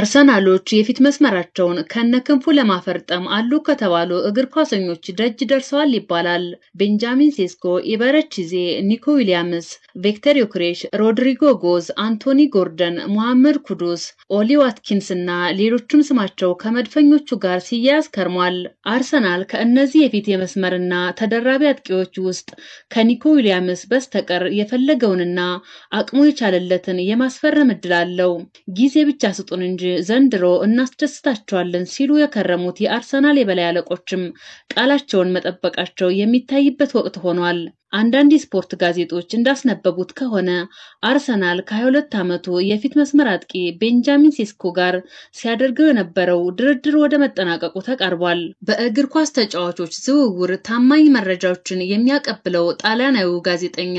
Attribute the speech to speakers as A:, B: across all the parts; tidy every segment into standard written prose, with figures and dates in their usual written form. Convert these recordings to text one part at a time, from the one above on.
A: አርሰናሎች የፊት መስመራቸውን ከነክንፉ ለማፈርጠም አሉ ከተባሉ እግር ኳሰኞች ደጅ ደርሰዋል ይባላል። ቤንጃሚን ሴስኮ፣ ኢበረቺዜ፣ ኒኮ ዊሊያምስ፣ ቪክተር ዮኬሬሽ፣ ሮድሪጎ ጎዝ፣ አንቶኒ ጎርደን፣ ሙሐመድ ኩዱስ፣ ኦሊ ዋትኪንስ እና ሌሎችም ስማቸው ከመድፈኞቹ ጋር ሲያያዝ ከርሟል። አርሰናል ከእነዚህ የፊት የመስመርና ተደራቢ አጥቂዎች ውስጥ ከኒኮ ዊሊያምስ በስተቀር የፈለገውንና አቅሙ የቻለለትን የማስፈረም እድል አለው። ጊዜ ብቻ ስጡን እንጂ ዘንድሮ እናስደስታቸዋለን ሲሉ የከረሙት የአርሰናል የበላይ አለቆችም ቃላቸውን መጠበቃቸው የሚታይበት ወቅት ሆኗል። አንዳንድ የስፖርት ጋዜጦች እንዳስነበቡት ከሆነ አርሰናል ከ22 ዓመቱ የፊት መስመር አጥቂ ቤንጃሚን ሴስኮ ጋር ሲያደርገው የነበረው ድርድር ወደ መጠናቀቁ ተቃርቧል። በእግር ኳስ ተጫዋቾች ዝውውር ታማኝ መረጃዎችን የሚያቀብለው ጣሊያናዊው ጋዜጠኛ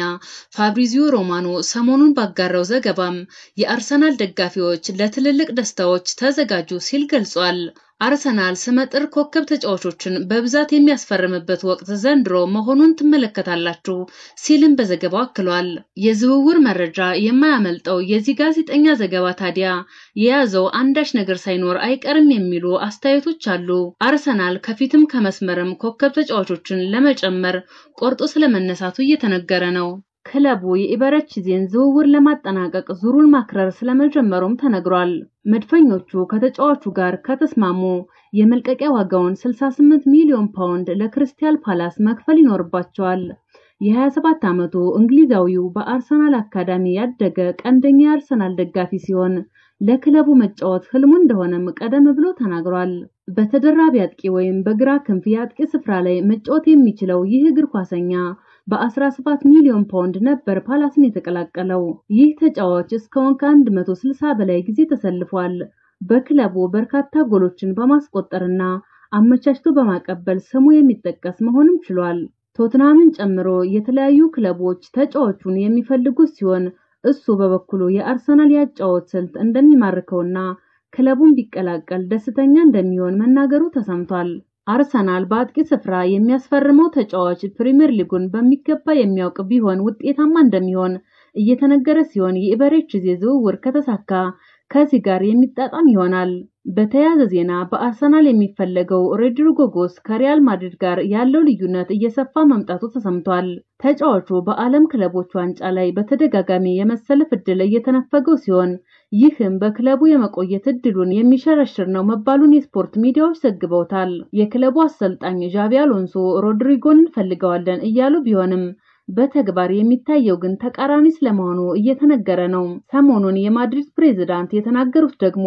A: ፋብሪዚዮ ሮማኖ ሰሞኑን ባጋራው ዘገባም የአርሰናል ደጋፊዎች ለትልልቅ ደስታዎች ተዘጋጁ ሲል ገልጿል። አርሰናል ስመጥር ኮከብ ተጫዋቾችን በብዛት የሚያስፈርምበት ወቅት ዘንድሮ መሆኑን ትመለከታላችሁ ሲልም በዘገባው አክሏል። የዝውውር መረጃ የማያመልጠው የዚህ ጋዜጠኛ ዘገባ ታዲያ የያዘው አንዳች ነገር ሳይኖር አይቀርም የሚሉ አስተያየቶች አሉ። አርሰናል ከፊትም ከመስመርም ኮከብ ተጫዋቾችን ለመጨመር ቆርጦ ስለመነሳቱ እየተነገረ ነው። ክለቡ የኢበረቺዜን ዝውውር ለማጠናቀቅ ዙሩን ማክረር ስለመጀመሩም ተነግሯል። መድፈኞቹ ከተጫዋቹ ጋር ከተስማሙ የመልቀቂያ ዋጋውን 68 ሚሊዮን ፓውንድ ለክሪስታል ፓላስ መክፈል ይኖርባቸዋል። የ27 ዓመቱ እንግሊዛዊው በአርሰናል አካዳሚ ያደገ ቀንደኛ የአርሰናል ደጋፊ ሲሆን ለክለቡ መጫወት ህልሙ እንደሆነም ቀደም ብሎ ተናግሯል። በተደራቢ አጥቂ ወይም በግራ ክንፍ የአጥቂ ስፍራ ላይ መጫወት የሚችለው ይህ እግር ኳሰኛ በ17 ሚሊዮን ፓውንድ ነበር ፓላስን የተቀላቀለው። ይህ ተጫዋች እስካሁን ከ160 በላይ ጊዜ ተሰልፏል። በክለቡ በርካታ ጎሎችን በማስቆጠርና አመቻችቶ በማቀበል ስሙ የሚጠቀስ መሆንም ችሏል። ቶትናምን ጨምሮ የተለያዩ ክለቦች ተጫዋቹን የሚፈልጉት ሲሆን እሱ በበኩሉ የአርሰናል ያጫወት ስልት እንደሚማርከውና ክለቡን ቢቀላቀል ደስተኛ እንደሚሆን መናገሩ ተሰምቷል። አርሰናል በአጥቂ ስፍራ የሚያስፈርመው ተጫዋች ፕሪሚየር ሊጉን በሚገባ የሚያውቅ ቢሆን ውጤታማ እንደሚሆን እየተነገረ ሲሆን የኢበረቺዜ ዝውውር ከተሳካ ከዚህ ጋር የሚጣጣም ይሆናል። በተያያዘ ዜና በአርሰናል የሚፈለገው ሮድሪጎ ጎዝ ከሪያል ማድሪድ ጋር ያለው ልዩነት እየሰፋ መምጣቱ ተሰምቷል። ተጫዋቹ በዓለም ክለቦች ዋንጫ ላይ በተደጋጋሚ የመሰለፍ እድል እየተነፈገው ሲሆን ይህም በክለቡ የመቆየት እድሉን የሚሸረሽር ነው መባሉን የስፖርት ሚዲያዎች ዘግበውታል። የክለቡ አሰልጣኝ ዣቪ አሎንሶ ሮድሪጎን እንፈልገዋለን እያሉ ቢሆንም በተግባር የሚታየው ግን ተቃራኒ ስለመሆኑ እየተነገረ ነው። ሰሞኑን የማድሪድ ፕሬዝዳንት የተናገሩት ደግሞ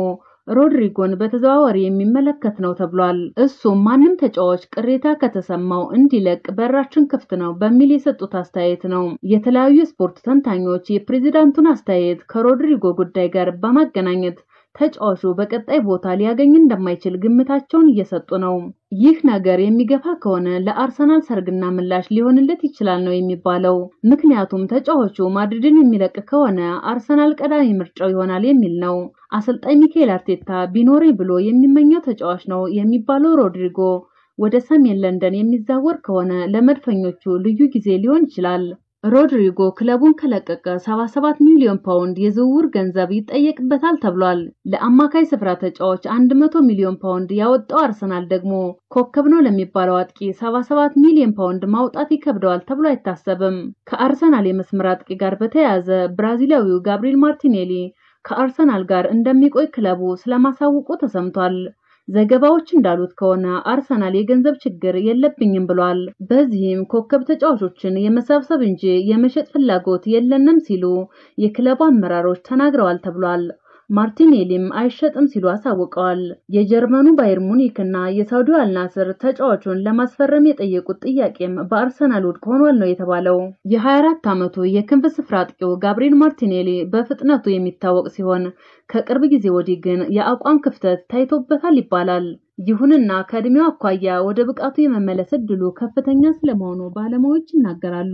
A: ሮድሪጎን በተዘዋዋሪ የሚመለከት ነው ተብሏል። እሱም ማንም ተጫዋች ቅሬታ ከተሰማው እንዲለቅ በራችን ክፍት ነው በሚል የሰጡት አስተያየት ነው። የተለያዩ ስፖርት ተንታኞች የፕሬዝዳንቱን አስተያየት ከሮድሪጎ ጉዳይ ጋር በማገናኘት ተጫዋቹ በቀጣይ ቦታ ሊያገኝ እንደማይችል ግምታቸውን እየሰጡ ነው። ይህ ነገር የሚገፋ ከሆነ ለአርሰናል ሰርግና ምላሽ ሊሆንለት ይችላል ነው የሚባለው። ምክንያቱም ተጫዋቹ ማድሪድን የሚለቅ ከሆነ አርሰናል ቀዳሚ ምርጫው ይሆናል የሚል ነው። አሰልጣኝ ሚካኤል አርቴታ ቢኖሬ ብሎ የሚመኘው ተጫዋች ነው የሚባለው ሮድሪጎ ወደ ሰሜን ለንደን የሚዛወር ከሆነ ለመድፈኞቹ ልዩ ጊዜ ሊሆን ይችላል። ሮድሪጎ ክለቡን ከለቀቀ 77 ሚሊዮን ፓውንድ የዝውውር ገንዘብ ይጠየቅበታል ተብሏል። ለአማካይ ስፍራ ተጫዋች 100 ሚሊዮን ፓውንድ ያወጣው አርሰናል ደግሞ ኮከብ ነው ለሚባለው አጥቂ 77 ሚሊዮን ፓውንድ ማውጣት ይከብደዋል ተብሎ አይታሰብም። ከአርሰናል የመስመር አጥቂ ጋር በተያያዘ ብራዚላዊው ጋብሪኤል ማርቲኔሊ ከአርሰናል ጋር እንደሚቆይ ክለቡ ስለማሳወቁ ተሰምቷል። ዘገባዎች እንዳሉት ከሆነ አርሰናል የገንዘብ ችግር የለብኝም ብሏል። በዚህም ኮከብ ተጫዋቾችን የመሰብሰብ እንጂ የመሸጥ ፍላጎት የለንም ሲሉ የክለቡ አመራሮች ተናግረዋል ተብሏል። ማርቲኔሊም አይሸጥም ሲሉ አሳውቀዋል። የጀርመኑ ባየር ሙኒክ እና የሳውዲው አልናስር ተጫዋቹን ለማስፈረም የጠየቁት ጥያቄም በአርሰናል ውድቅ ሆኗል ነው የተባለው። የ24 ዓመቱ የክንፍ ስፍራ አጥቂው ጋብሪኤል ማርቲኔሊ በፍጥነቱ የሚታወቅ ሲሆን ከቅርብ ጊዜ ወዲህ ግን የአቋም ክፍተት ታይቶበታል ይባላል። ይሁንና ከእድሜው አኳያ ወደ ብቃቱ የመመለስ እድሉ ከፍተኛ ስለመሆኑ ባለሙያዎች ይናገራሉ።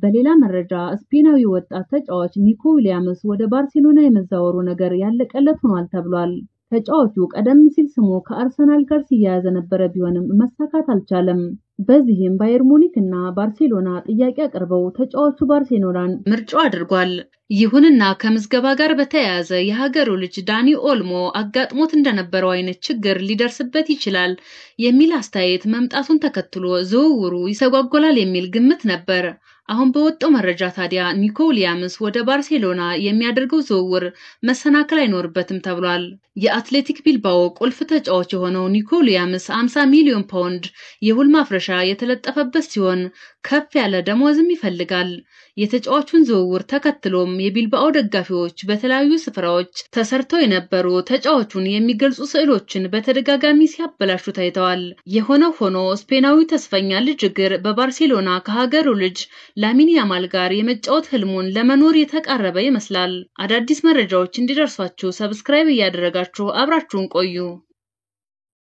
A: በሌላ መረጃ ስፔናዊ ወጣት ተጫዋች ኒኮ ዊሊያምስ ወደ ባርሴሎና የመዛወሩ ነገር ያለቀለት ሆኗል ተብሏል። ተጫዋቹ ቀደም ሲል ስሙ ከአርሰናል ጋር ሲያያዝ ነበር ቢሆንም መሳካት አልቻለም። በዚህም ባየር ሙኒክ እና ባርሴሎና ጥያቄ አቅርበው ተጫዋቹ ባርሴሎናን ምርጫው አድርጓል። ይሁንና ከምዝገባ ጋር በተያያዘ የሀገሩ ልጅ ዳኒ ኦልሞ አጋጥሞት እንደነበረው አይነት ችግር ሊደርስበት ይችላል የሚል አስተያየት መምጣቱን ተከትሎ ዝውውሩ ይሰጓጎላል የሚል ግምት ነበር። አሁን በወጣው መረጃ ታዲያ ኒኮ ዊሊያምስ ወደ ባርሴሎና የሚያደርገው ዝውውር መሰናከል አይኖርበትም ተብሏል። የአትሌቲክ ቢልባኦ ቁልፍ ተጫዋች የሆነው ኒኮ ዊሊያምስ 50 ሚሊዮን ፓውንድ የውል ማፍረሻ የተለጠፈበት ሲሆን ከፍ ያለ ደሞዝም ይፈልጋል። የተጫዋቹን ዝውውር ተከትሎም የቢልባኦ ደጋፊዎች በተለያዩ ስፍራዎች ተሰርተው የነበሩ ተጫዋቹን የሚገልጹ ስዕሎችን በተደጋጋሚ ሲያበላሹ ታይተዋል። የሆነው ሆኖ ስፔናዊ ተስፈኛ ልጅ እግር በባርሴሎና ከሀገሩ ልጅ ላሚን ያማል ጋር የመጫወት ህልሙን ለመኖር የተቃረበ ይመስላል። አዳዲስ መረጃዎች እንዲደርሷችሁ ሰብስክራይብ እያደረጋችሁ አብራችሁን ቆዩ።